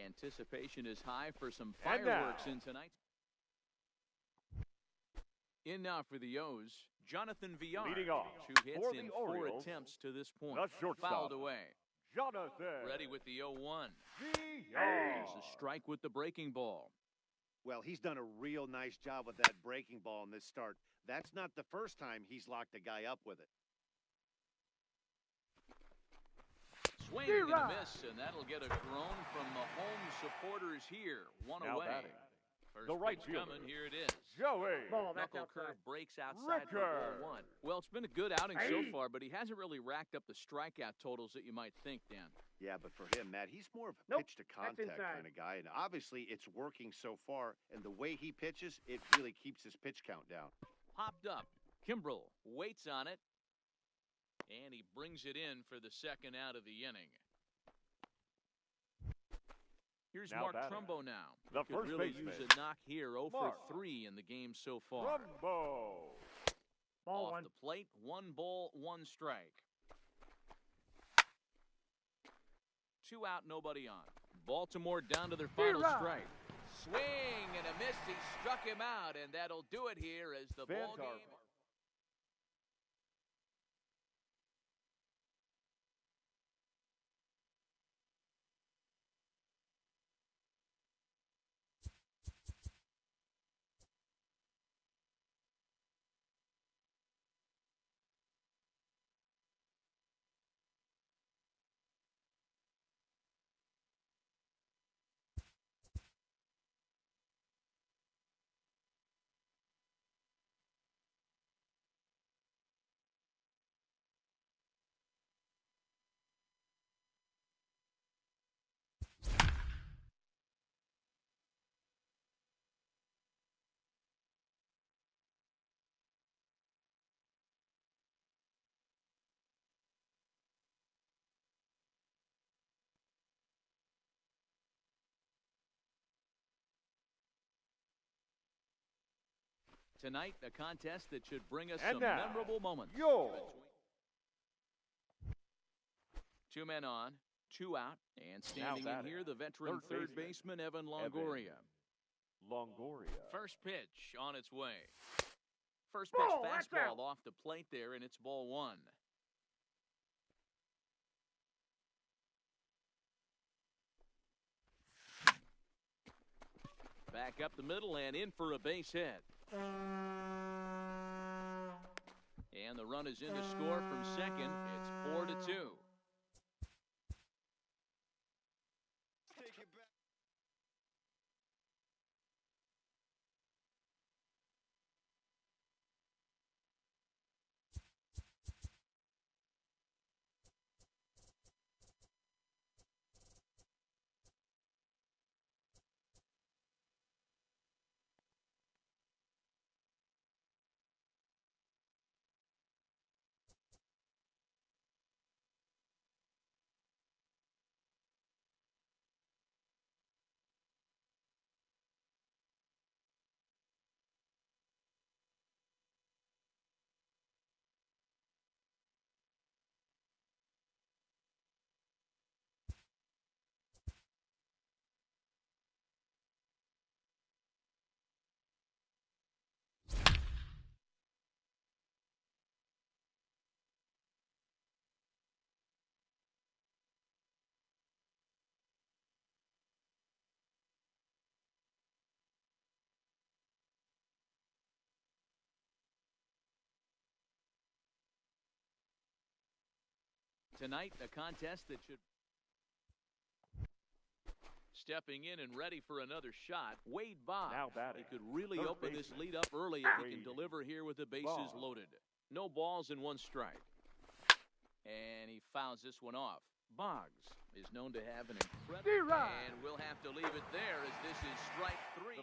Anticipation is high for some fireworks in tonight. In now for the O's, Jonathan Villar. Leading off 2 hits for in the 4 Orioles, attempts to this point. the shortstop, Fouled away. Jonathan. Ready with the 0-1. Villar. Here's a strike with the breaking ball. Well, he's done a real nice job with that breaking ball in this start. That's not the first time he's locked a guy up with it. Swing and a miss, and that'll get a groan from the home supporters here. One Now away. batting, First the right pitch fielder, coming. Here it is. Joey. Knuckle curve breaks outside for Ricker. ball 1. Well, it's been a good outing so far, but he hasn't really racked up the strikeout totals that you might think, Dan. Yeah, but for him, Matt, he's more of a pitch-to-contact kind of guy, and obviously it's working so far, and the way he pitches, it really keeps his pitch count down. Popped up. Kimbrel waits on it, and he brings it in for the second out of the inning. Here's Now Mark batting, Trumbo now. the Could first really baseman, use a knock here. 0 for Mark 3 in the game so far. Trumbo. Off the plate, 1 ball, 1 strike. 2 out, nobody on. Baltimore down to their final strike. Swing and a miss. He struck him out, and that'll do it here as the ball game. Tonight, a contest that should bring us some memorable moments. Two men on, 2 out, and standing in here, the veteran third baseman, Evan Longoria. First pitch on its way. First pitch fastball off the plate there, and it's ball 1. Back up the middle and in for a base hit. And the run is in to score from second. It's 4-2. Tonight, a contest that should... Stepping in and ready for another shot, Wade Boggs. Now batting, he could really third open baseman, this lead up early if he can Wade deliver here with the bases Boggs. loaded. No balls and 1 strike. And he fouls this one off. Boggs is known to have an incredible... And we'll have to leave it there as this is strike 3.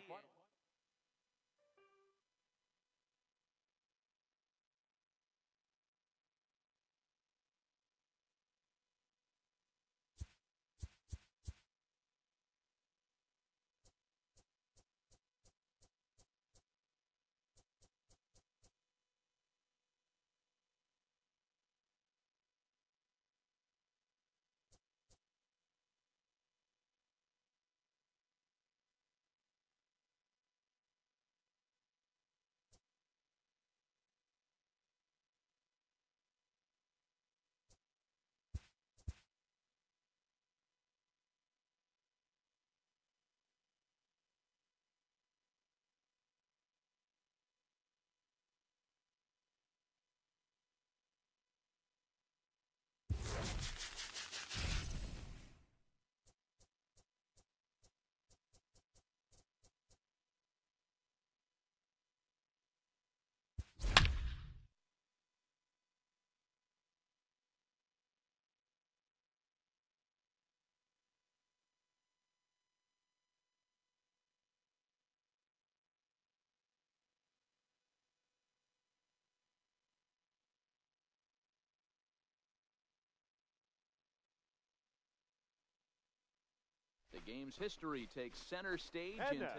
The game's history takes center stage in today.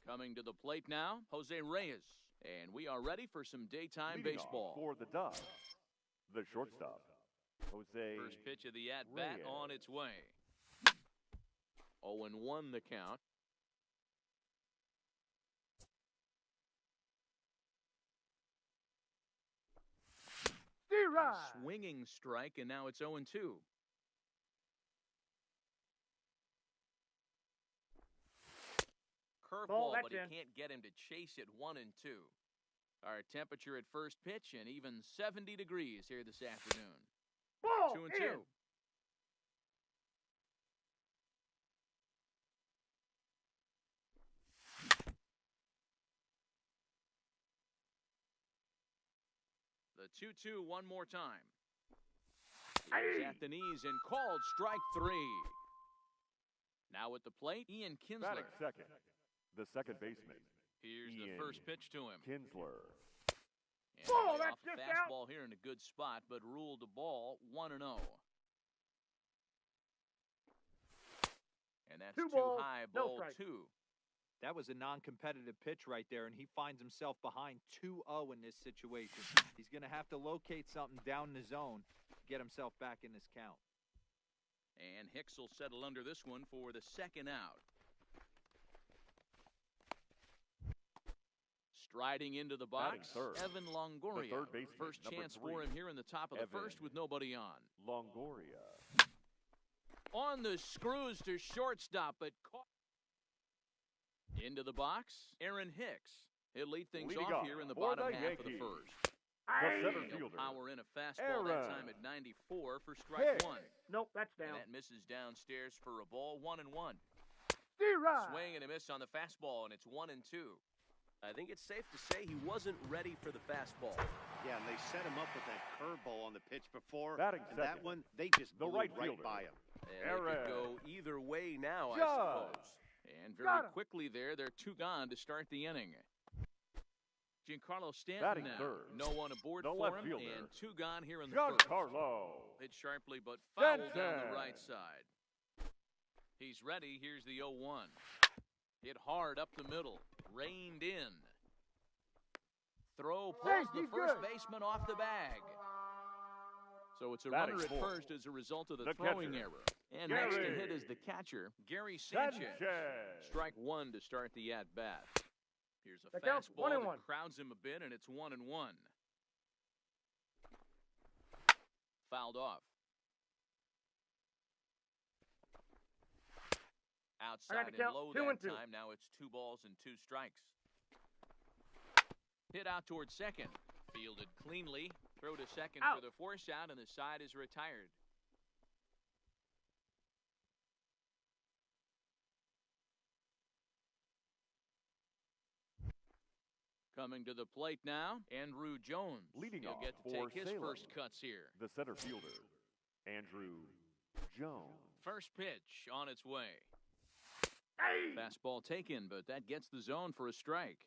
Coming to the plate now, Jose Reyes. And we are ready for some daytime baseball. For the Dodgers, the shortstop, Jose. First pitch of the at-bat on its way. 0-1 the count. Swinging strike, and now it's 0-2. Curveball, but he can't get him to chase it. 1-2. Our temperature at first pitch, and even 70 degrees here this afternoon. 2-2. The 2-2 one more time. He's at the knees and called strike 3. Now at the plate, Ian Kinsler. Batting second, the second baseman. Here's the first pitch to him. Kinsler. And off a fastball here in a good spot, but ruled the ball 1-0. And that's too high, ball 2. That was a non-competitive pitch right there, and he finds himself behind 2-0 in this situation. He's going to have to locate something down the zone to get himself back in this count. And Hicks will settle under this one for the second out. Striding into the box, Evan Longoria. The third baseman, first chance for him here in the top of the first with nobody on. Longoria. On the screws to shortstop, but caught. Into the box, Aaron Hicks. He'll lead things off here in the bottom half of the first. The center fielder. Power in a fastball that time at 94 for strike 1. Nope, that's down. And that misses downstairs for a ball. 1-1. Swing and a miss on the fastball, and it's 1-2. I think it's safe to say he wasn't ready for the fastball. Yeah, and they set him up with that curveball on the pitch before. Batting and second. that one, they just blew right by him. And it could go either way now, I suppose. And very quickly there, they're 2 gone to start the inning. Giancarlo Stanton now. Third. No one aboard for him, and 2 gone here in the first. Giancarlo. Hit sharply, but fouled down the right side. He's ready. Here's the 0-1. Hit hard up the middle. Reined in. Throw pulls the first baseman off the bag. So it's a runner at first as a result of the throwing error. And next to hit is the catcher, Gary Sanchez. Strike 1 to start the at-bat. Here's a fastball that crowds him a bit, and it's 1-1. Fouled off. Outside and low that time. Now it's 2 balls and 2 strikes. Hit out towards second. Fielded cleanly. Throw to second for the force out, and the side is retired. Coming to the plate now, Andrew Jones. Leading off He'll get to take his first cuts here. The center fielder, Andrew Jones. First pitch on its way. Fastball taken, but that gets the zone for a strike.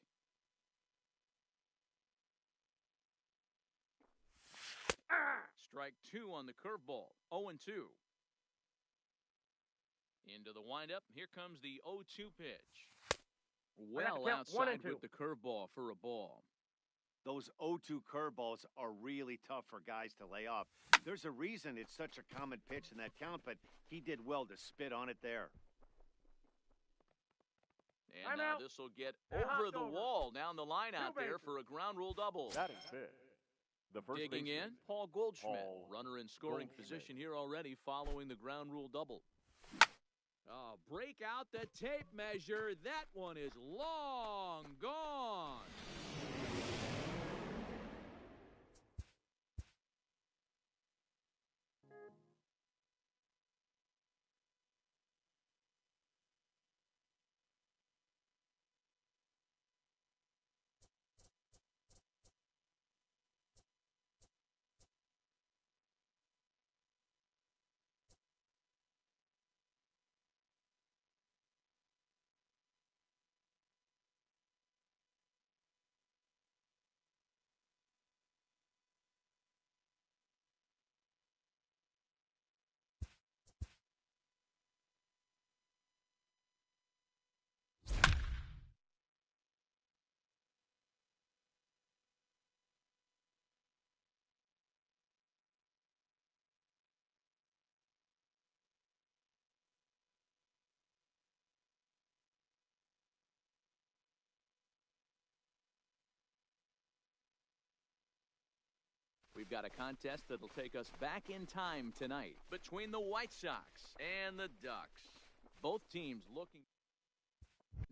Strike 2 on the curveball. 0-2. Into the windup. Here comes the 0-2 pitch. Well outside with the curveball for a ball. Those 0-2 curveballs are really tough for guys to lay off. There's a reason it's such a common pitch in that count, but he did well to spit on it there. And now this will get over the wall down the line out there for a ground rule double. That is it. The first Digging in, Paul Goldschmidt. Runner in scoring position here already following the ground rule double. Break out the tape measure. That one is long gone. we've got a contest that'll take us back in time tonight between the White Sox and the Ducks. Both teams looking.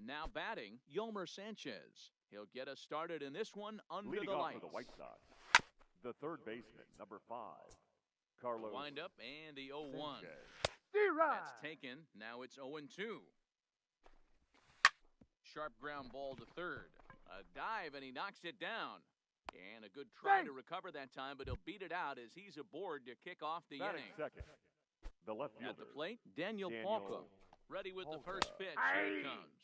Now batting, Yolmer Sanchez. He'll get us started in this one under Leading the off lights. for the White Sox, the third baseman, number 5, Carlos. Wind up and the 0-1. Sanchez. That's taken. Now it's 0-2. Sharp ground ball to third. A dive and he knocks it down. And a good try to recover that time, but he'll beat it out as he's aboard to kick off the Batting inning. second, the left fielder. At the plate, Daniel Palka. Ready with the first pitch. Here it comes.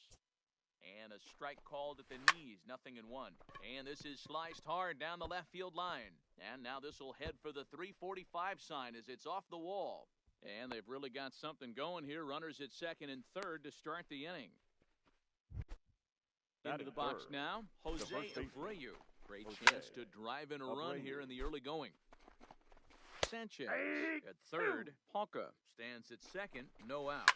And a strike called at the knees, 0-1. And this is sliced hard down the left field line. And now this will head for the 345 sign as it's off the wall. And they've really got something going here. Runners at second and third to start the inning. Into the box now, Jose Abreu. Great chance to drive in a run here in the early going. Sanchez at third. Palka stands at second. No outs.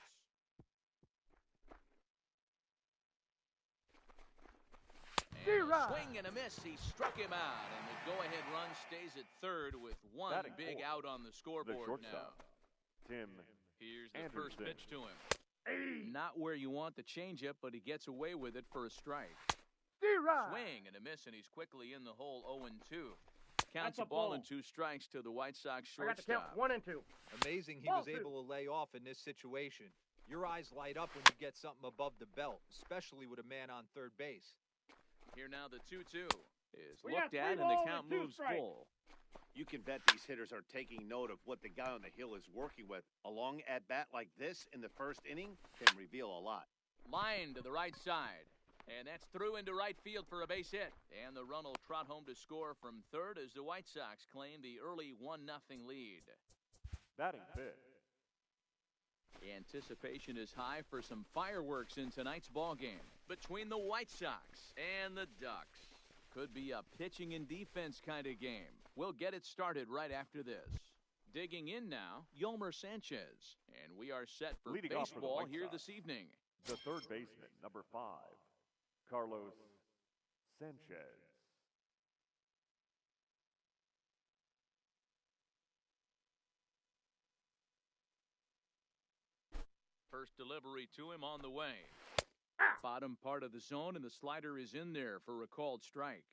And a swing and a miss. He struck him out. And the go-ahead run stays at third with one big out on the scoreboard now. Tim Here's the Anderson. first pitch to him. Not where you want the changeup, but he gets away with it for a strike. Swing and a miss, and he's quickly in the hole 0-2. Counts a ball and 2 strikes to the White Sox shortstop. 1 and 2. Amazing he was able to lay off in this situation. Your eyes light up when you get something above the belt, especially with a man on third base. Here now the 2-2 is looked at, and the count moves full. You can bet these hitters are taking note of what the guy on the hill is working with. A long at-bat like this in the first inning can reveal a lot. Line to the right side. And that's through into right field for a base hit. And the run will trot home to score from third as the White Sox claim the early 1-0 lead. Batting fifth. Anticipation is high for some fireworks in tonight's ballgame between the White Sox and the Ducks. Could be a pitching and defense kind of game. We'll get it started right after this. Digging in now, Yolmer Sanchez. And we are set for Leading off for the baseball White here Sox, this evening. the third baseman, number 5, Carlos Sanchez. First delivery to him on the way. Bottom part of the zone, and the slider is in there for a called strike.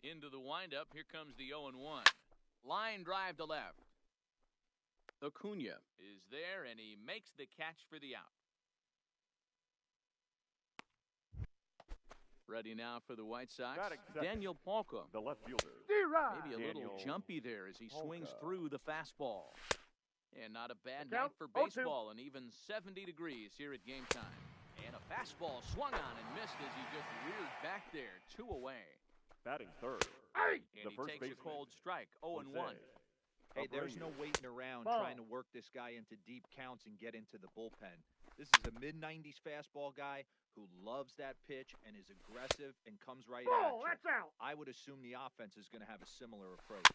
Into the windup, here comes the 0-1. Line drive to left. Acuna is there, and he makes the catch for the out. Ready now for the White Sox, Daniel Palka. The left fielder. Maybe a little jumpy there as he swings through the fastball. And not a bad night for baseball, and even 70 degrees here at game time. And a fastball swung on and missed as he just reared back there, 2 away. Batting third. And the he first takes baseman, a cold strike, 0-1. Hey, there's no waiting around trying to work this guy into deep counts and get into the bullpen. This is a mid-90s fastball guy who loves that pitch and is aggressive and comes right at you. That's out. I would assume the offense is going to have a similar approach.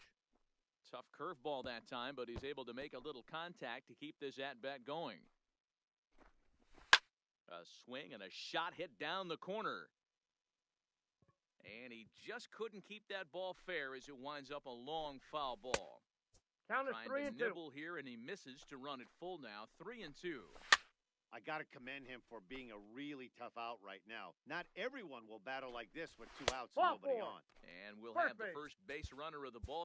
Tough curveball that time, but he's able to make a little contact to keep this at-bat going. A swing and a shot hit down the corner. And he just couldn't keep that ball fair as it winds up a long foul ball. Count is Trying 3 to and 2. nibble here, and he misses to run it full now, 3-2. I got to commend him for being a really tough out right now. Not everyone will battle like this with 2 outs and nobody on. And we'll First have the base. first base runner of the ball.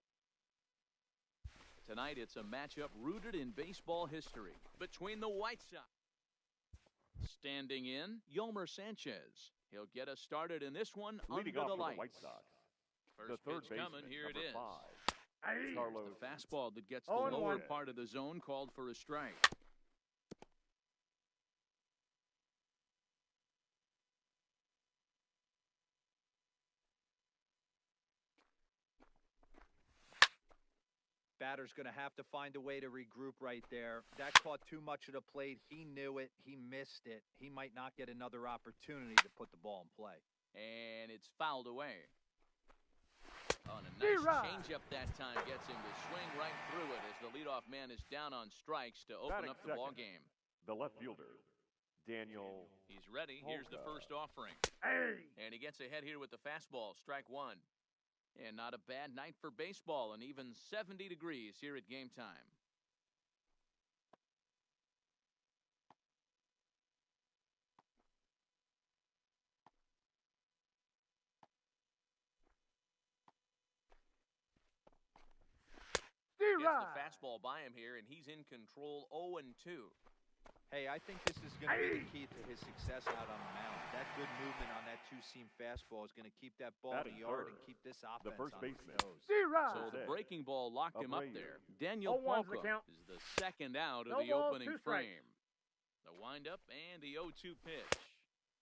Tonight it's a matchup rooted in baseball history between the White Sox. Standing in, Yolmer Sanchez. He'll get us started in this one Leading under off the for lights. the White Sox, First the third pitch coming, baseman, here it number is. 5, Carlos. The fastball that gets the 0-1. lower part of the zone called for a strike. Batter's going to have to find a way to regroup right there. That caught too much of the plate. He knew it. He missed it. He might not get another opportunity to put the ball in play. And it's fouled away. Oh, and a nice changeup that time gets him to swing right through it as the leadoff man is down on strikes to open up the ball game. The left fielder, Daniel. He's ready. Polka. Here's the first offering. Hey! And he gets ahead here with the fastball, strike one. And not a bad night for baseball, and even 70 degrees here at game time. Gets the fastball by him here, and he's in control 0-2. Hey, I think this is going to be the key to his success out on the mound. That good movement on that two-seam fastball is going to keep that ball in the yard and keep this offense first on baseman. So the breaking ball locked him up there. Daniel Polka is the second out of the opening frame. The windup and the 0-2 pitch.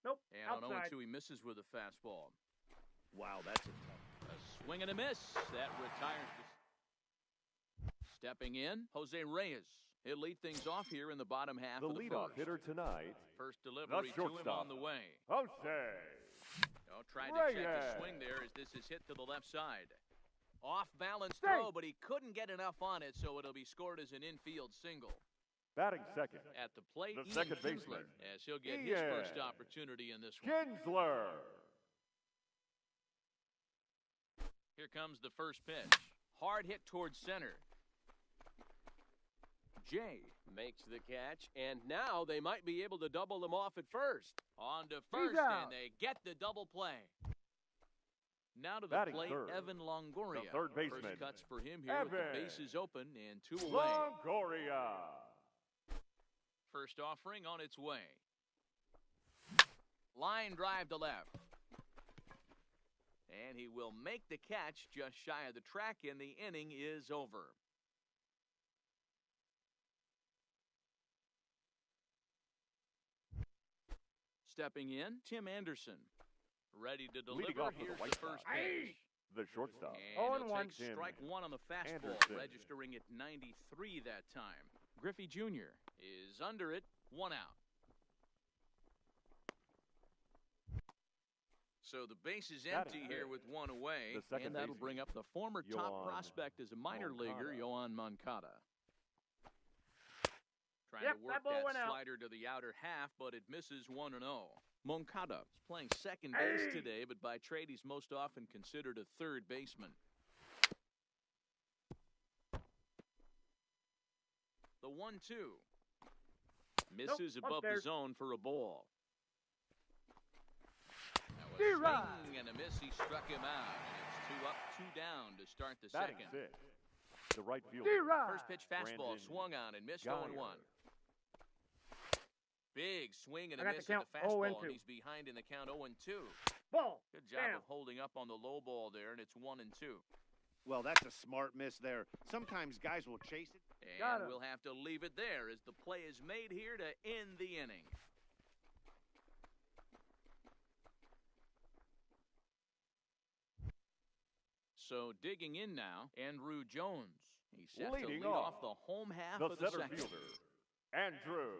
Nope. And on 0-2 he misses with a fastball. Wow, that's a tough. A swing and a miss. That retires the... Stepping in, Jose Reyes. He'll lead things off here in the bottom half of the leadoff first. hitter tonight. First delivery to him on the way. Jose. Tried to check the swing there as this is hit to the left side. Off-balance throw, but he couldn't get enough on it, so it'll be scored as an infield single. Batting second. At the plate, the second baseman. As he'll get his first opportunity in this one. Kinsler. Here comes the first pitch. Hard hit towards center. Jay makes the catch, and now they might be able to double them off at first. On to first, and they get the double play. Now to the Batting plate, third. Evan Longoria. The third baseman. First cuts for him here with the bases open and 2 away. Longoria. First offering on its way. Line drive to left. And he will make the catch just shy of the track, and the inning is over. Stepping in, Tim Anderson. Ready to deliver. Here's the first pitch. The shortstop. And he'll take strike one on the fastball, registering at 93 that time. Griffey Jr. is under it, 1 out. So the base is empty here with 1 away, and that'll bring up the former top prospect as a minor leaguer, Yoan Moncada. Trying to work that slider to the outer half, but it misses 1-0. Moncada is playing second base today, but by trade he's most often considered a third baseman. The 1-2. Misses above the zone for a ball. That was swing and a miss. He struck him out. And it's 2 up, 2 down to start the second. The right fielder. First pitch fastball swung on and missed 0-1. Big swing and a miss at the fastball, and he's behind in the count 0-2. Ball. Good job of holding up on the low ball there, and it's 1-2. Well, that's a smart miss there. Sometimes guys will chase it. And we'll have to leave it there as the play is made here to end the inning. So digging in now, Andrew Jones. He's set to lead off the home half of the second. Fielder, Andrew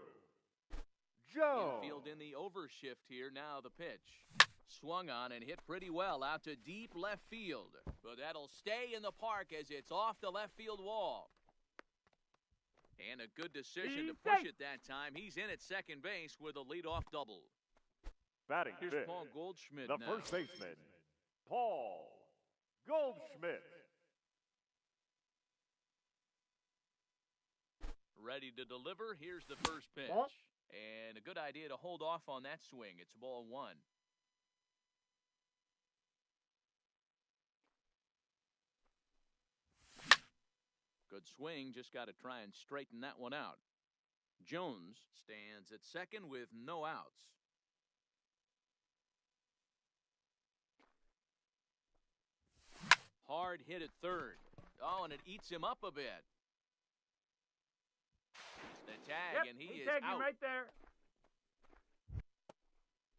Jones. Infield in the overshift here. Now the pitch. Swung on and hit pretty well out to deep left field. But that'll stay in the park as it's off the left field wall. And a good decision to push it that time. He's in at second base with a leadoff double. Batting Here's fifth, Paul Goldschmidt the now. first baseman, Paul Goldschmidt. Ready to deliver. Here's the first pitch. And a good idea to hold off on that swing. It's ball 1. Good swing. Just got to try and straighten that one out. Jones stands at second with no outs. Hard hit at third. Oh, and it eats him up a bit. The tag, and he is out. Right there.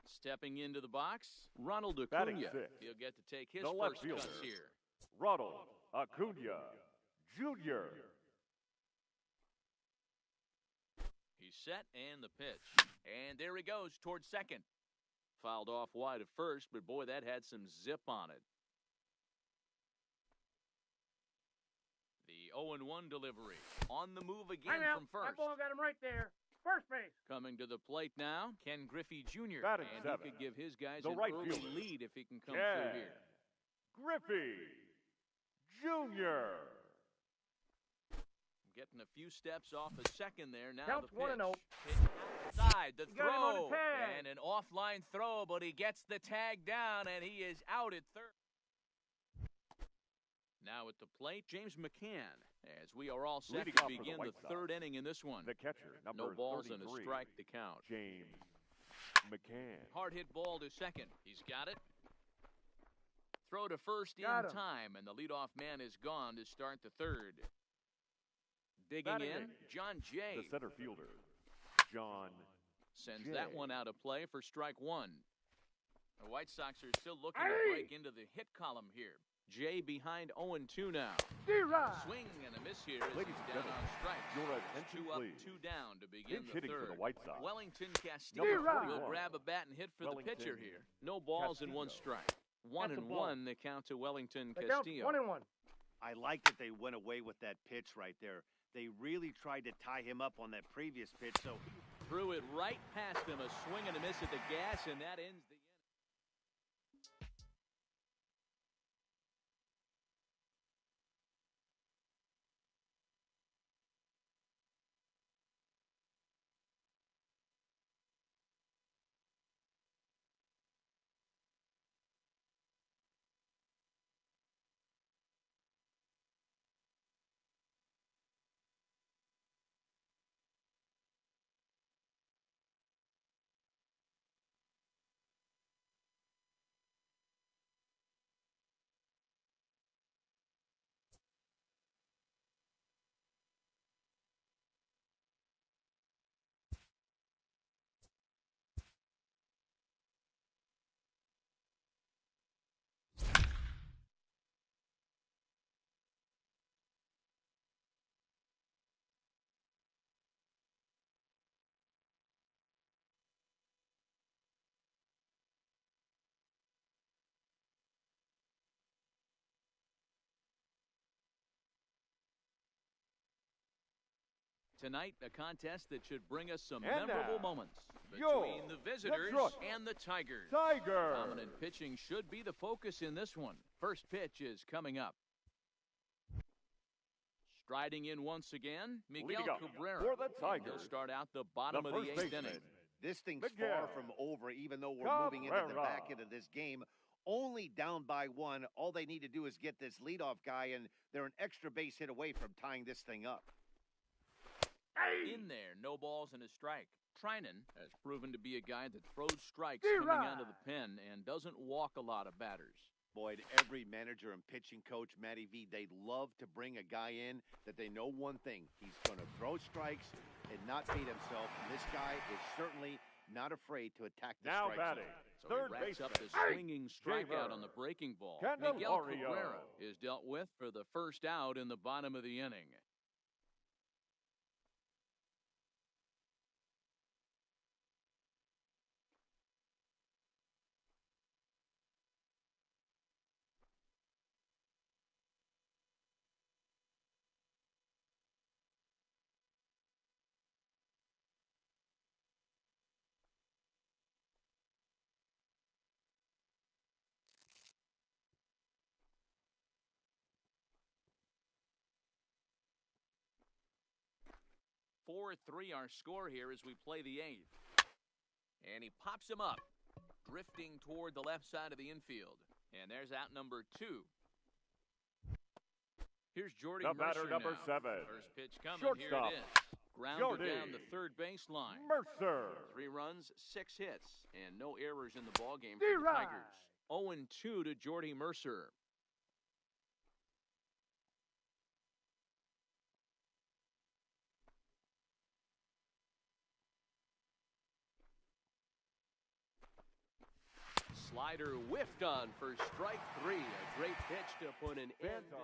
Stepping into the box, Ronald Acuna. He'll get to take his first cuts here. Ronald Acuna Jr. He's set, and the pitch. And there he goes towards second. Fouled off wide at first, but boy, that had some zip on it. 0-1 delivery. On the move again from first. That ball got him right there. First base. Coming to the plate now, Ken Griffey Jr. Batting And seventh, he could give his guys the an right early fielder, lead if he can come through here. Griffey Jr. Getting a few steps off a second there. Now Counts the pitch. 1-0. Outside, the You got him on throw. the tag. And an offline throw, but he gets the tag down, and he is out at third. Now at the plate, James McCann, as we are all set Leading to off for the begin White the Sox, third inning in this one. The catcher, number No balls 33, and a strike to count. James McCann. Hard hit ball to second. He's got it. Throw to first Got in him. time, and the leadoff man is gone to start the third. Digging Batting in, eighth, John Jay. The center fielder, John Sends Jay. that one out of play for strike one. The White Sox are still looking to Hey! break into the hit column here. Jay behind 0-2 now. D-Rod. Swing and a miss here as Ladies he's and down on gentlemen, strikes. your It's attention, 2 up, please. 2 down to begin Pinch the hitting third. for the White Sox. Wellington Castillo Number will 41. grab a bat and hit for the pitcher Wellington here. No balls and one Castillo. strike. 1-1 That's a ball. the count to Wellington The count's Castillo. 1-1. I like that they went away with that pitch right there. They really tried to tie him up on that previous pitch, so Threw it right past him. A swing and a miss at the gas, and that ends the inning. Tonight, a contest that should bring us some And memorable now, moments your between the visitors Detroit and the Tigers. Tiger. Dominant pitching should be the focus in this one. First pitch is coming up. Striding in once again, Miguel Leading up Cabrera. for the He'll Tigers, start out the bottom of the first eighth baseman, inning. this thing's Miguel far from over, even though we're moving into the Cabrera. back end of this game. Only down by 1. All they need to do is get this leadoff guy, and they're an extra base hit away from tying this thing up. In there, no balls and a strike. Trinan has proven to be a guy that throws strikes coming out of the pen and doesn't walk a lot of batters. Boyd, every manager and pitching coach, Matty V, they'd love to bring a guy in that they know one thing. He's going to throw strikes and not beat himself. And this guy is certainly not afraid to attack the Now strike batting, zone. So third he racks up baseman, the swinging strikeout Jamer on the breaking ball. Candelario. Miguel Cabrera is dealt with for the first out in the bottom of the inning. Four 4-3 our score here as we play the eighth. And he pops him up, drifting toward the left side of the infield. And there's out number 2. Here's Jordy The Mercer batter, number now. 7. First pitch coming. Shortstop, Here it is. Grounder Jordy down the third baseline. Mercer. 3 runs, 6 hits, and no errors in the ballgame for the D-Rod. Tigers. 0-2 to Jordy Mercer. Slider whiffed on for strike 3. A great pitch to put an end to the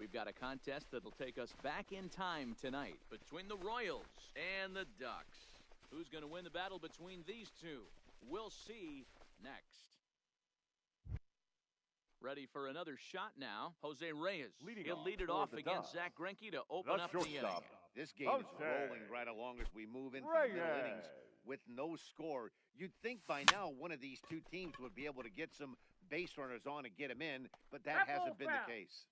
We've got a contest that'll take us back in time tonight between the Royals and the Ducks. Who's going to win the battle between these two? We'll see next. Ready for another shot now. Jose Reyes. He'll lead it off against Zach Greinke to open up the inning. This game is rolling right along as we move into the middle innings with no score. You'd think by now one of these two teams would be able to get some base runners on and get them in, but that hasn't been the case.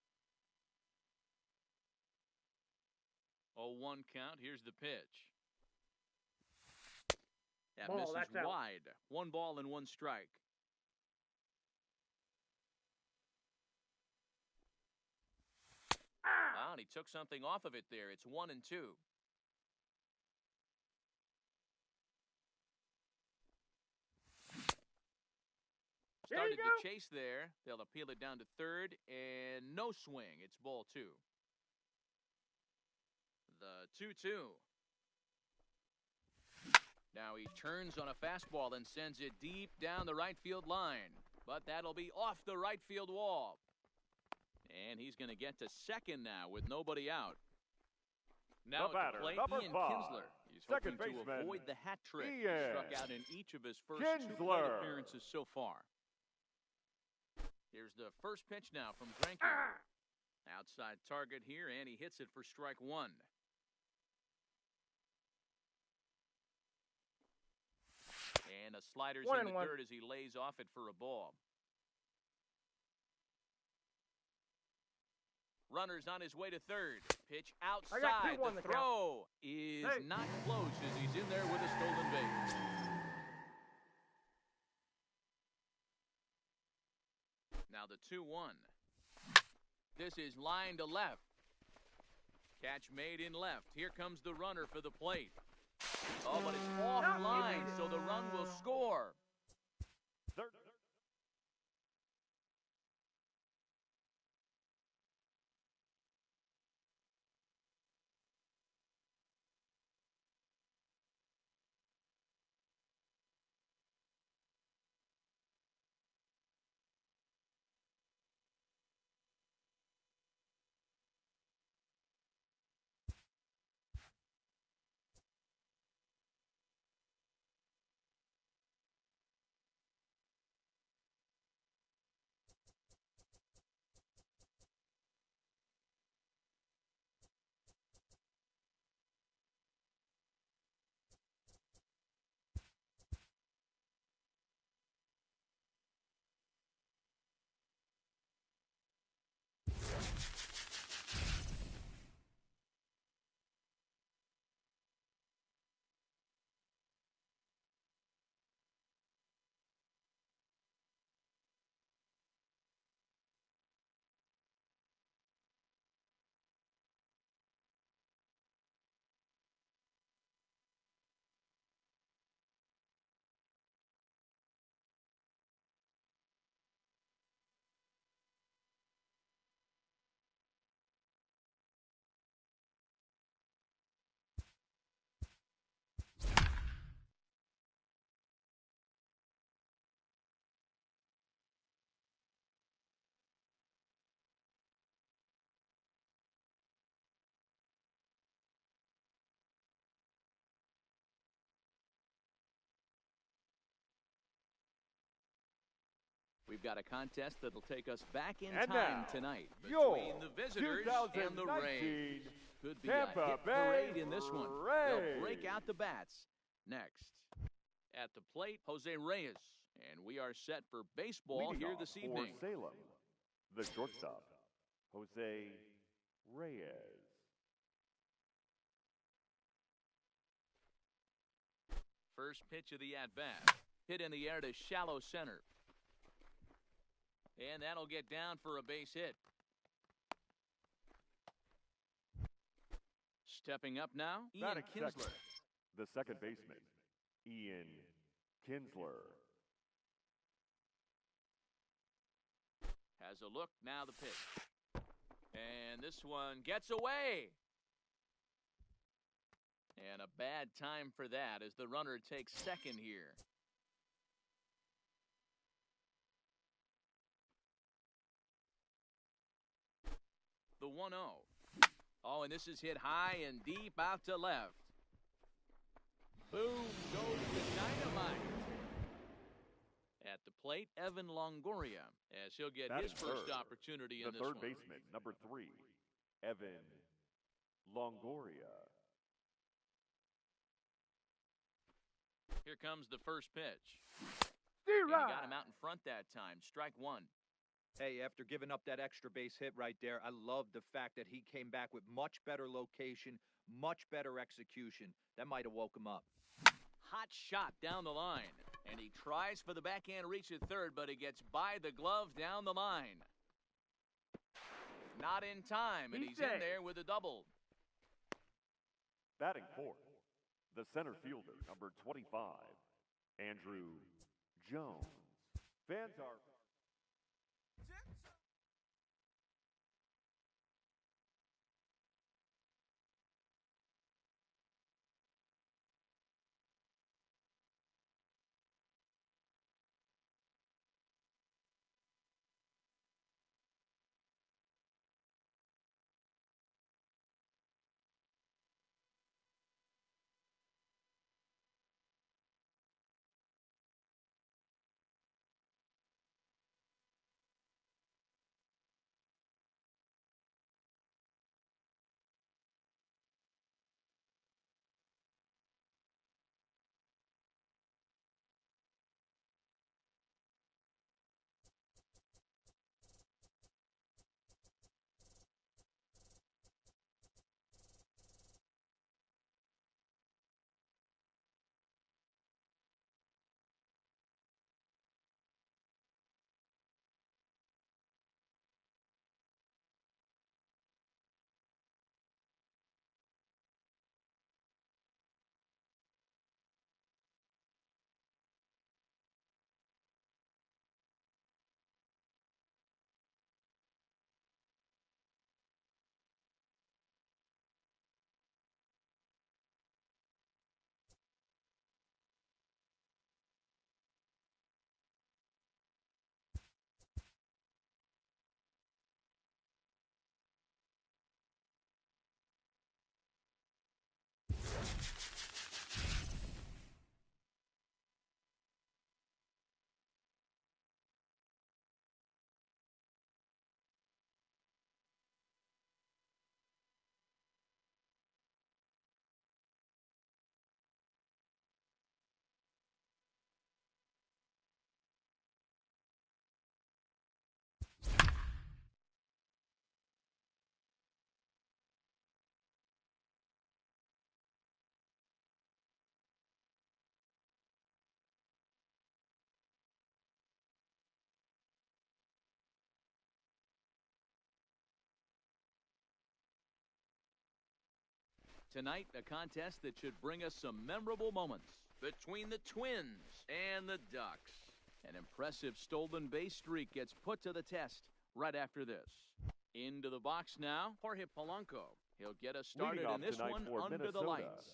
0-1 count. Here's the pitch. That Ball, misses that's out. wide. 1 ball and 1 strike. Ah, and he took something off of it there. It's 1-2. Started the chase there. They'll appeal it down to third, and no swing. It's ball 2. The 2-2. Now he turns on a fastball and sends it deep down the right field line. But that'll be off the right field wall. And he's going to get to second now with nobody out. Now at the plate, Ian Kinsler. He's hoping to avoid the hat trick. He struck out in each of his first 2 plate appearances so far. Here's the first pitch now from Greinke. Outside target here, and he hits it for strike 1. And a slider's in the dirt as he lays off it for a ball. Runner's on his way to third. Pitch outside. The throw is not close as he's in there with a stolen base. Now the 2-1. This is line to left. Catch made in left. Here comes the runner for the plate. Oh, but it's offline, so the run will score. Third. We've got a contest that'll take us back in time tonight between the visitors and the Rays. Could be a hit parade in this one. They'll break out the bats next. At the plate, Jose Reyes. And we are set for baseball here this evening. For Salem, the shortstop, Jose Reyes. First pitch of the at-bat. Hit in the air to shallow center. And that'll get down for a base hit. Stepping up now, Ian Kinsler. The second baseman, Ian Kinsler. Has a look, now the pitch. And this one gets away. And a bad time for that as the runner takes second here. the 1-0. Oh, and this is hit high and deep out to left. Boom goes the dynamite. At the plate, Evan Longoria, as he'll get his first opportunity in this one. The third baseman, number 3, Evan Longoria. Here comes the first pitch. He got him out in front that time. Strike one. Hey, after giving up that extra base hit right there, I love the fact that he came back with much better location, much better execution. That might have woke him up. Hot shot down the line. And he tries for the backhand reach at third, but he gets by the glove down the line. Not in time, and he's in there with a double. Batting fourth, the center fielder, number 25, Andrew Jones. Fans are... Tonight, a contest that should bring us some memorable moments between the Twins and the Ducks. An impressive stolen base streak gets put to the test right after this. Into the box now, Jorge Polanco. He'll get us started in this one under Minnesota, the lights.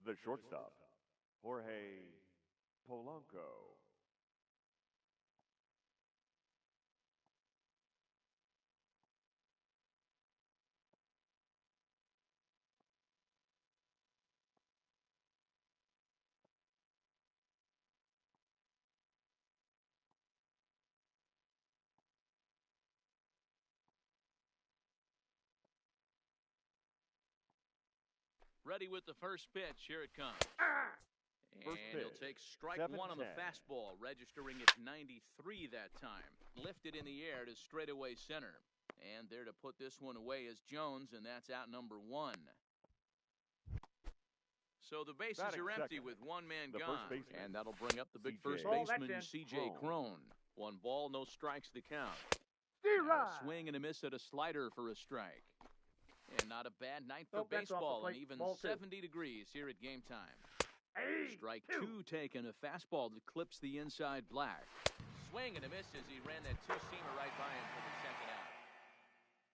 The shortstop, Jorge Polanco. Ready with the first pitch. Here it comes. And he'll take strike one on the fastball, registering at 93 that time. Lifted in the air to straightaway center. And there to put this one away is Jones, and that's out number 1. So the bases are empty with one man gone. And that'll bring up the big first baseman, C.J. Cron. 1 ball, no strikes to count. A swing and a miss at a slider for a strike. And not a bad night for baseball, and even 70 degrees here at game time. Strike 2 taken, a fastball that clips the inside black. Swing and a miss as he ran that two-seamer right by him for the second out.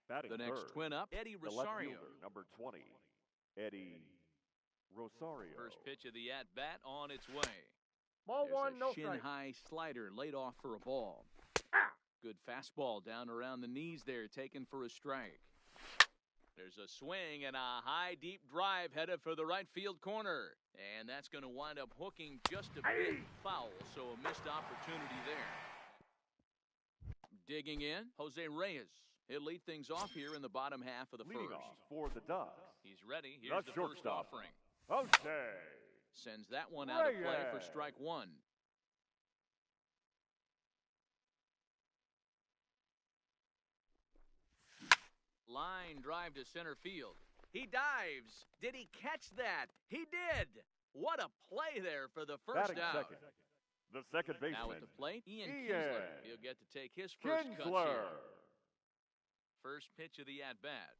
Batting the next third, twin up, Eddie Rosario. Number 20, Eddie Rosario. First pitch of the at-bat on its way. Ball There's one, no a strike. shin-high slider laid off for a ball. Good fastball down around the knees there, taken for a strike. There's a swing and a high, deep drive headed for the right field corner. And that's going to wind up hooking just a bit foul, so a missed opportunity there. Digging in, Jose Reyes. He'll lead things off here in the bottom half of the Leading first. off for the Ducks. He's ready. Here's the first offering. Jose Sends that one out of play for strike one. Line drive to center field. He dives. Did he catch that? He did. What a play there for the first out. Second. The second baseman. Now at the plate, Ian Kinsler. He'll get to take his first cuts here. First pitch of the at-bat.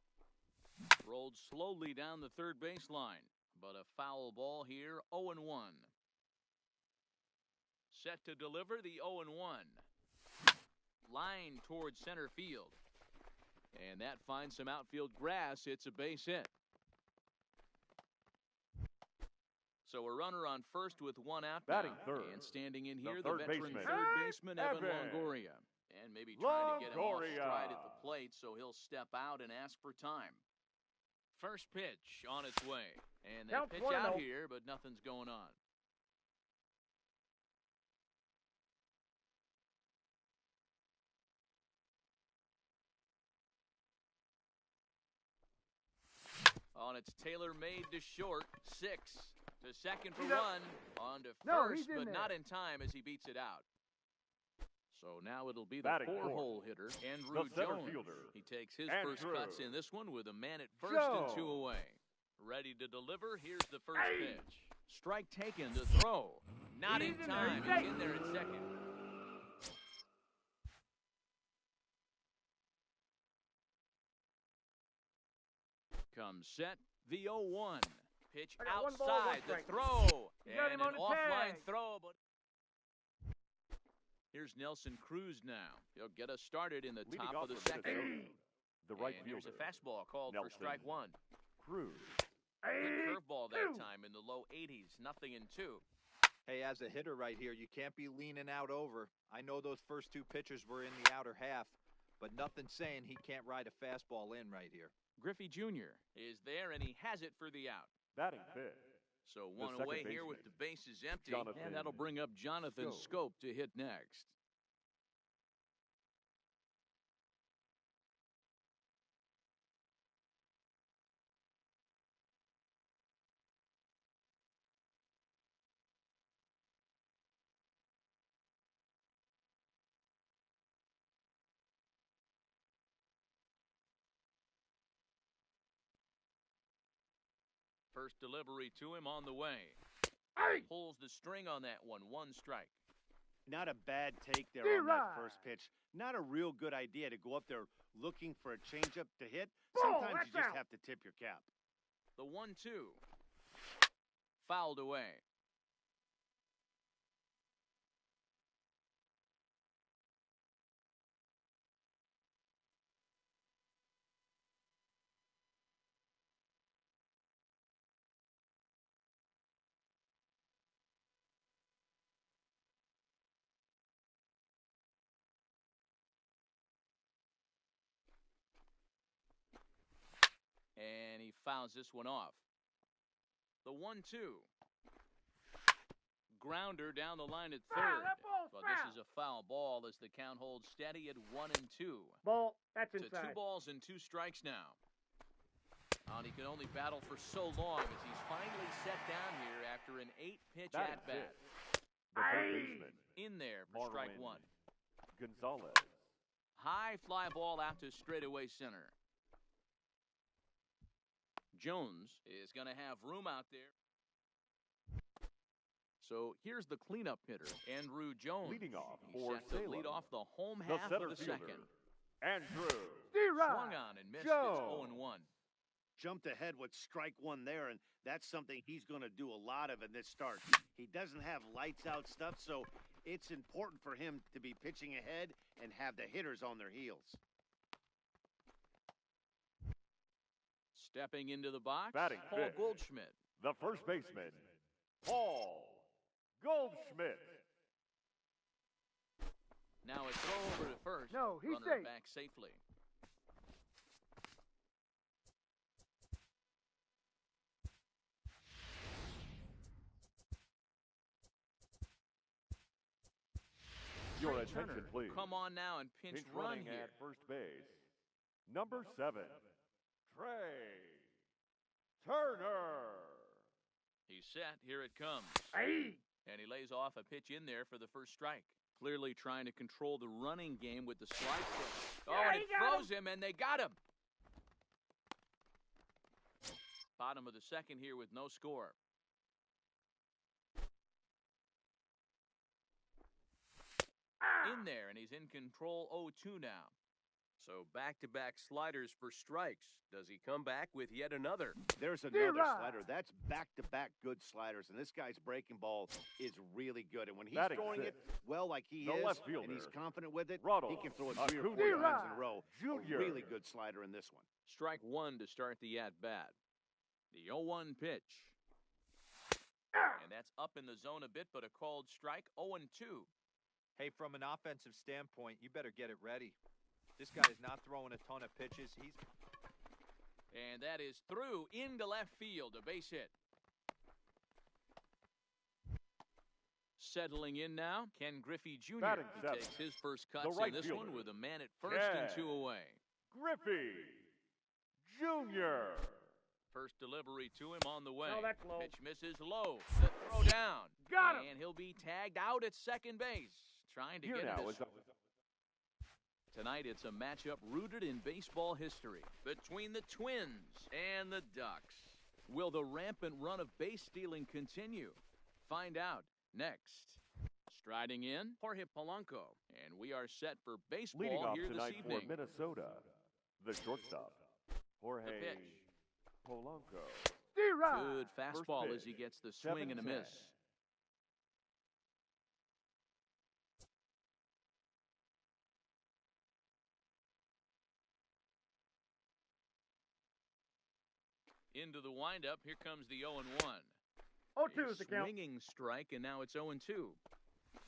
Rolled slowly down the third baseline, but a foul ball here, 0-1. Set to deliver the 0-1. Line towards center field. And that finds some outfield grass. It's a base hit. So a runner on first with one out. Batting third. And standing in here, the veteran third baseman, Evan Longoria. And maybe trying to get him off stride at the plate, so he'll step out and ask for time. First pitch on its way. And they pitch out here, but nothing's going on. On its tailor-made to short, 6 to second for one, on to first, but not in time as he beats it out. So now it'll be the four-hole hitter, Andrew Jones. He takes his first cuts in this one with a man at first and 2 away. Ready to deliver, here's the first pitch. Strike taken to throw. Not in time, he's in there in second. Comes set, the 0-1. Pitch outside, the throw. And an offline throw. But here's Nelson Cruz now. He'll get us started in the top of the second. The right fielder. Here's a fastball called for strike one. Cruz. Good curveball that time in the low 80s, 0-2. Hey, as a hitter right here, you can't be leaning out over. I know those first 2 pitchers were in the outer half, but nothing saying he can't ride a fastball in right here. Griffey Jr. is there, and he has it for the out. Batting fifth. So one away here with the bases empty, and that'll bring up Jonathan Scope to hit next. First delivery to him on the way. Pulls the string on that one. 1 strike. Not a bad take there on that first pitch. Not a real good idea to go up there looking for a changeup to hit. Sometimes you just have to tip your cap. The 1-2. Fouled away. And he fouls this one off. The 1-2. Grounder down the line at third. But this is a foul ball as the count holds steady at 1-2. Ball, that's inside. To 2 balls and 2 strikes now. And he can only battle for so long as he's finally set down here after an 8-pitch at-bat. The third baseman. In there for strike one. Gonzalez. High fly ball out to straightaway center. Jones is going to have room out there. So here's the cleanup hitter, Andrew Jones. Leading off for Salem. Lead off the home half of the second. Andrew swung on and missed. It's 0-1. Jumped ahead with strike one there, and that's something he's going to do a lot of in this start. He doesn't have lights out stuff, so it's important for him to be pitching ahead and have the hitters on their heels. Stepping into the box, Batting Paul Goldschmidt. The first baseman, Paul Goldschmidt. Now a throw over to first. No, he's Runner safe. Back safely. Your attention, please. Come on now and pinch run running here. at first base. Number 7, Trey Turner. He's set. Here it comes. Hey! And he lays off a pitch in there for the first strike. Clearly trying to control the running game with the slide pitch. Oh, and it throws him, and they got him. Bottom of the second here with no score. In there, and he's in control 0-2 now. So back-to-back sliders for strikes. Does he come back with yet another? There's another slider. That's back-to-back good sliders, and this guy's breaking ball is really good. And when he's throwing it well like he is, and he's confident with it, he can throw it 3 or 4 times in a row. A really good slider in this one. Strike one to start the at-bat. The 0-1 pitch. And that's up in the zone a bit, but a called strike. 0-2. Hey, from an offensive standpoint, you better get it ready. This guy is not throwing a ton of pitches. And that is through into left field, a base hit. Settling in now, Ken Griffey Jr. He takes his first cuts in this one with a man at first and 2 away. Griffey Jr. First delivery to him on the way. Oh, that's low. Pitch misses low. The throw down. Got him. And he'll be tagged out at second base. Trying to get it. Tonight, it's a matchup rooted in baseball history between the Twins and the Ducks. Will the rampant run of base stealing continue? Find out next. Striding in, Jorge Polanco. And we are set for baseball Leading off here this tonight evening. for Minnesota, the shortstop, Jorge The pitch. Polanco. Good fastball as he gets the swing and a miss. Into the windup, here comes the 0-1. 0-2 is the count. Swinging strike, and now it's 0-2.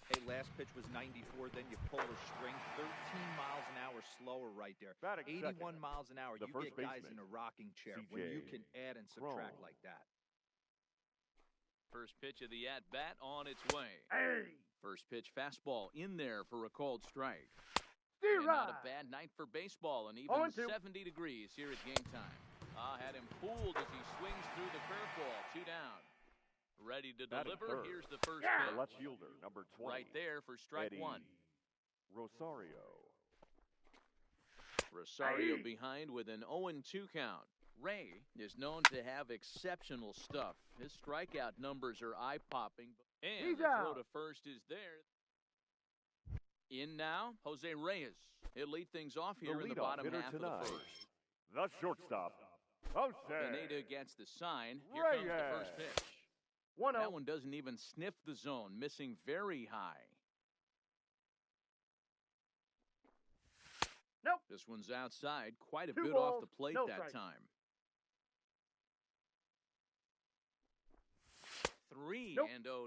Hey, last pitch was 94, then you pull a string 13 miles an hour slower right there. 81 miles an hour. You get guys in a rocking chair when you can add and subtract like that. First pitch of the at-bat on its way. Hey! First pitch fastball in there for a called strike. And not a bad night for baseball, and even 0-2. 70 degrees here at game time. Had him fooled as he swings through the curveball. 2 down. Ready to deliver. Here's the first pitch. The left fielder, number 20. Right there for strike one. Rosario. Rosario behind with an 0-2 count. Ray is known to have exceptional stuff. His strikeout numbers are eye-popping. And the throw to first is there. In now, Jose Reyes. He'll lead things off here in the bottom half of the first. The shortstop, Jose. Pineda gets the sign. Here comes the first pitch. 1-0. That one doesn't even sniff the zone, missing very high. Nope. This one's outside, quite a 2 bit balls, off the plate no that strike. time. 3-0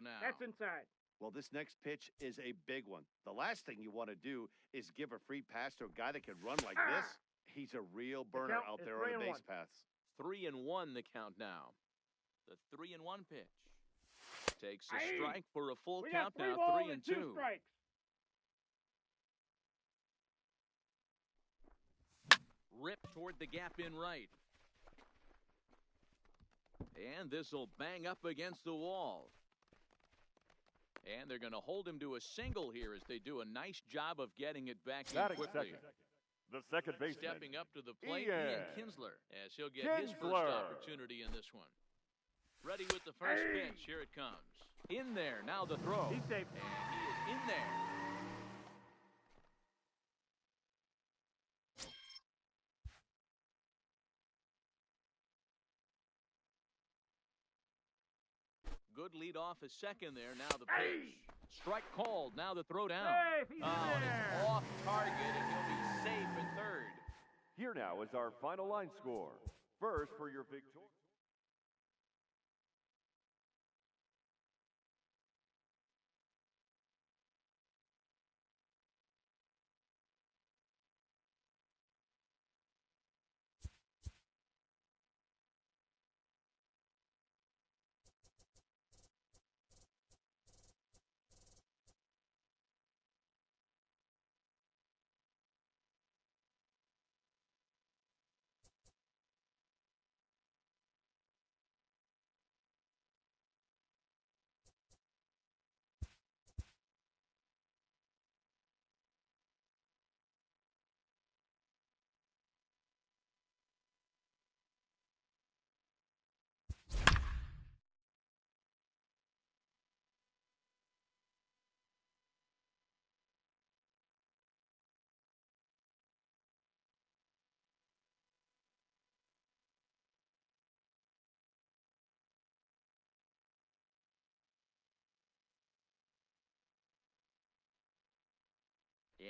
now. That's inside. Well, this next pitch is a big one. The last thing you want to do is give a free pass to a guy that can run like this. He's a real burner out there on the base paths. 3-1 the count now. The 3-1 pitch. Takes a strike for a full count now. 3-2. 2 strikes. Ripped toward the gap in right. And this will bang up against the wall. And they're going to hold him to a single here as they do a nice job of getting it back in quickly. The second baseman. Stepping up to the plate, Ian Kinsler, as he'll get his first opportunity in this one. Ready with the first pitch. Here it comes. In there. Now the throw. He's safe. And he is in there. Good lead off a second there. Now the pitch. Strike called. Now the throw down. Safe. He's in It's there. off target, and he'll be safe at third. Here now is our final line score. First for your victory.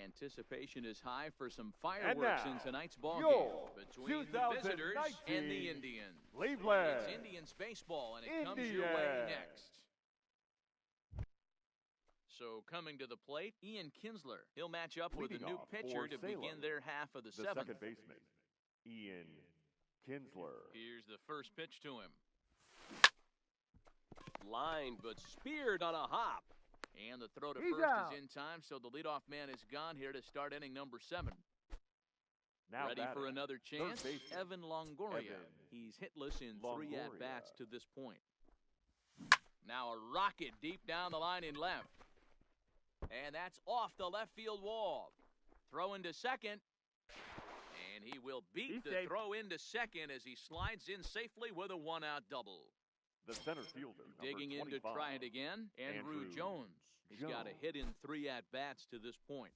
Anticipation is high for some fireworks in tonight's ball game between the visitors and the Indians. Cleveland. It's Indians baseball, and it comes your way next. So coming to the plate, Ian Kinsler. He'll match up with a new pitcher to begin their half of the seventh. Second baseman, Ian Kinsler. Here's the first pitch to him. Lined but speared on a hop. And the throw to first is in time, so the leadoff man is gone here to start inning number 7. Now ready for another chance, Evan Longoria. Evan He's hitless in 3 Longoria. at-bats to this point. Now a rocket deep down the line in left. And that's off the left field wall. Throw into second. And he will beat the throw into second as he slides in safely with a 1-out double. The center fielder, Digging in to try it again, Andrew Jones. He's got a hit in 3 at-bats to this point.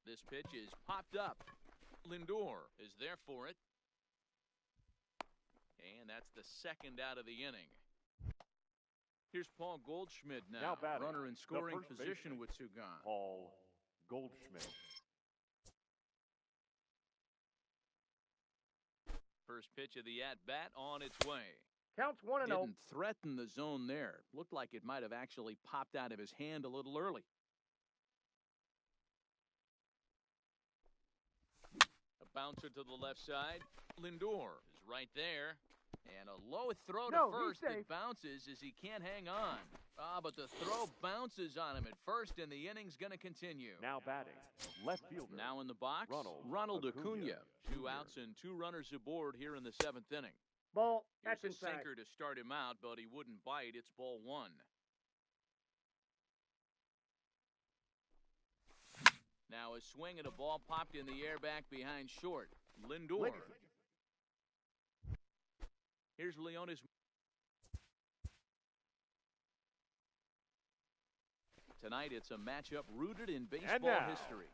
This pitch is popped up. Lindor is there for it. And that's the second out of the inning. Here's Paul Goldschmidt now runner in scoring position with 2 gone. Paul Goldschmidt. First pitch of the at-bat on its way. Counts 1-0. Didn't threaten the zone there. Looked like it might have actually popped out of his hand a little early. A bouncer to the left side. Lindor is right there. And a low throw to first that bounces as he can't hang on. But the throw bounces on him at first, and the inning's going to continue. Now batting, left fielder. Now in the box, Ronald Acuna. 2 outs and 2 runners aboard here in the 7th inning. Ball, Here's that's a sinker to start him out, but he wouldn't bite. It's ball 1. Now a swing and a ball popped in the air back behind short. Lindor. Here's Leonis. Tonight it's a matchup rooted in baseball history.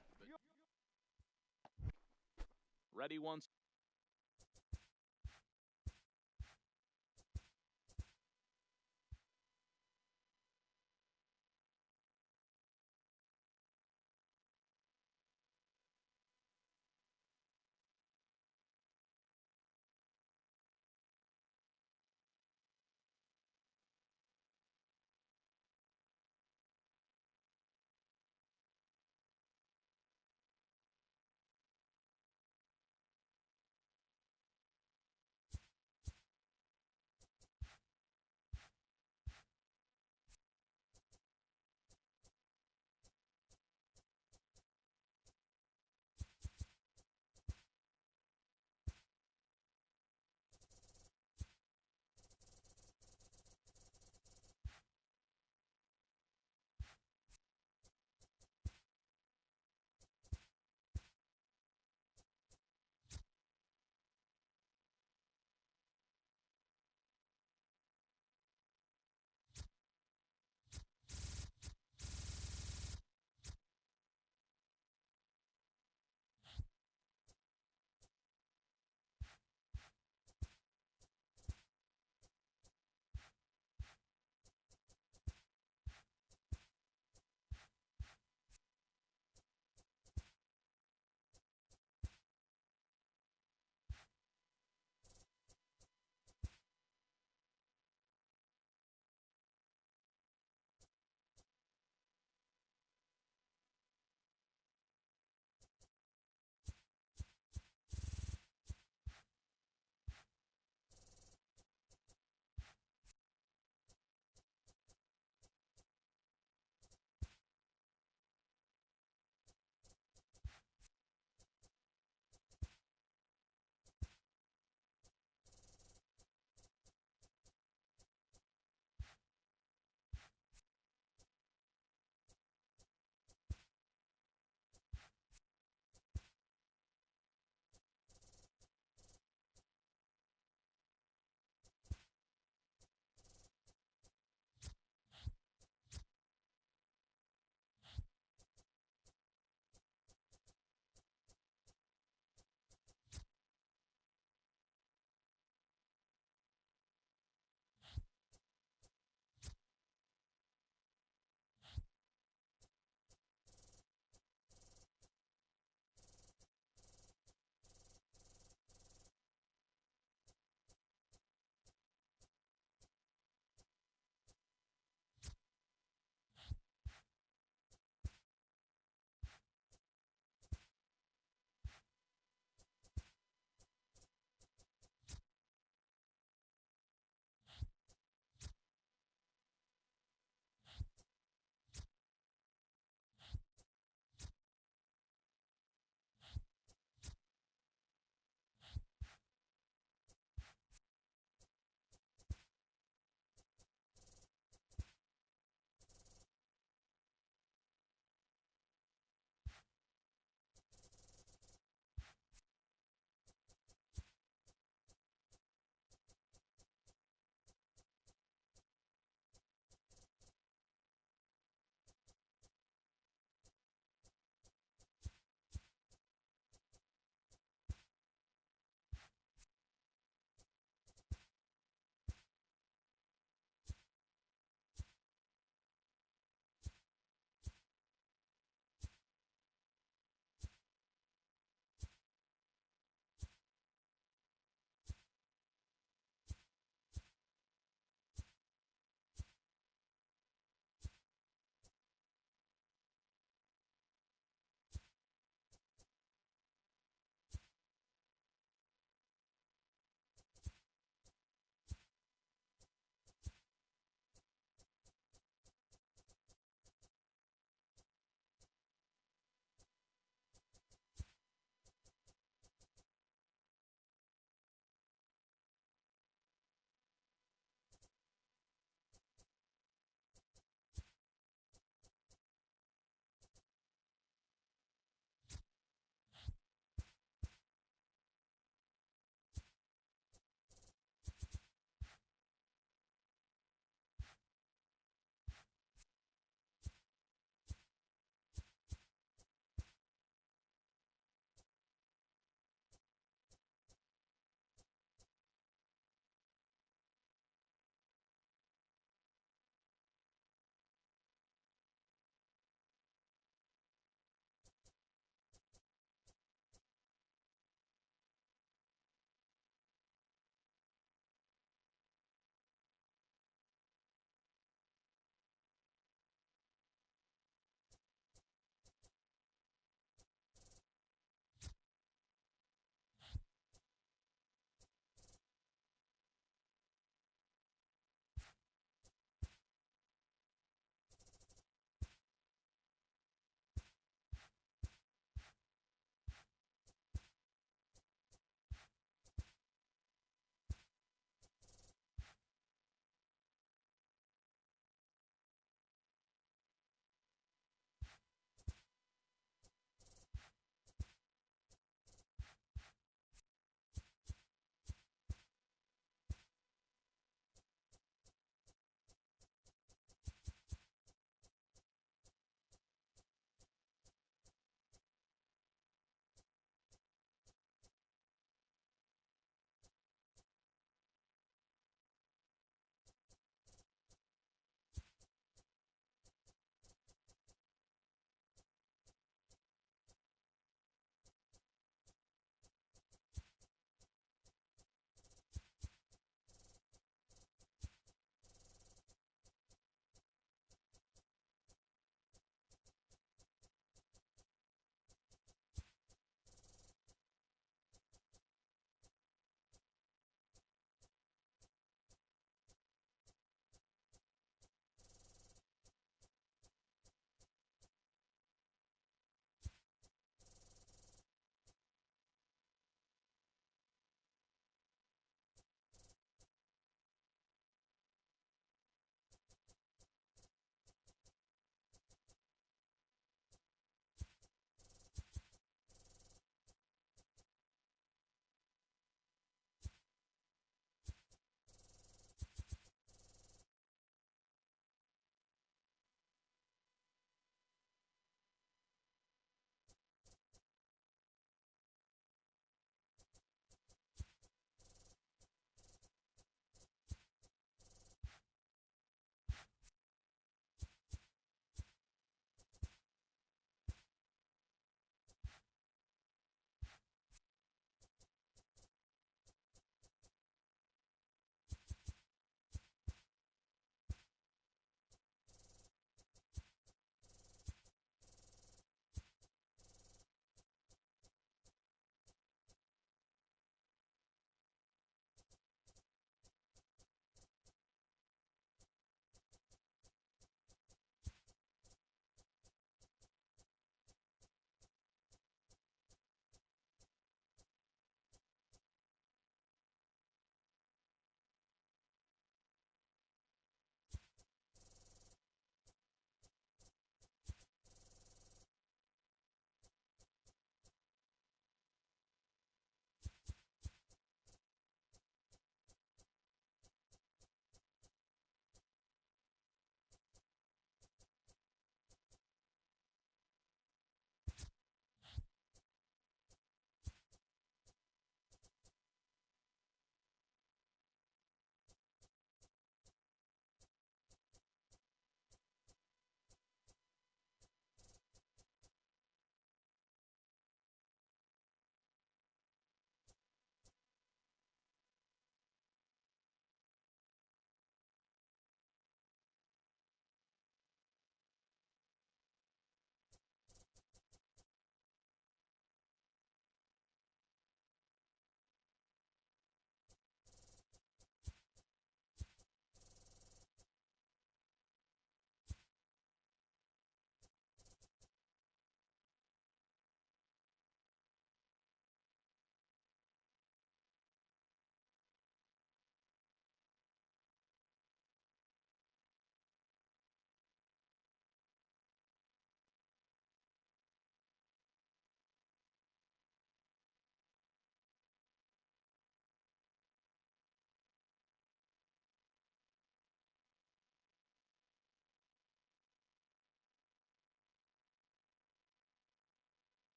Ready once.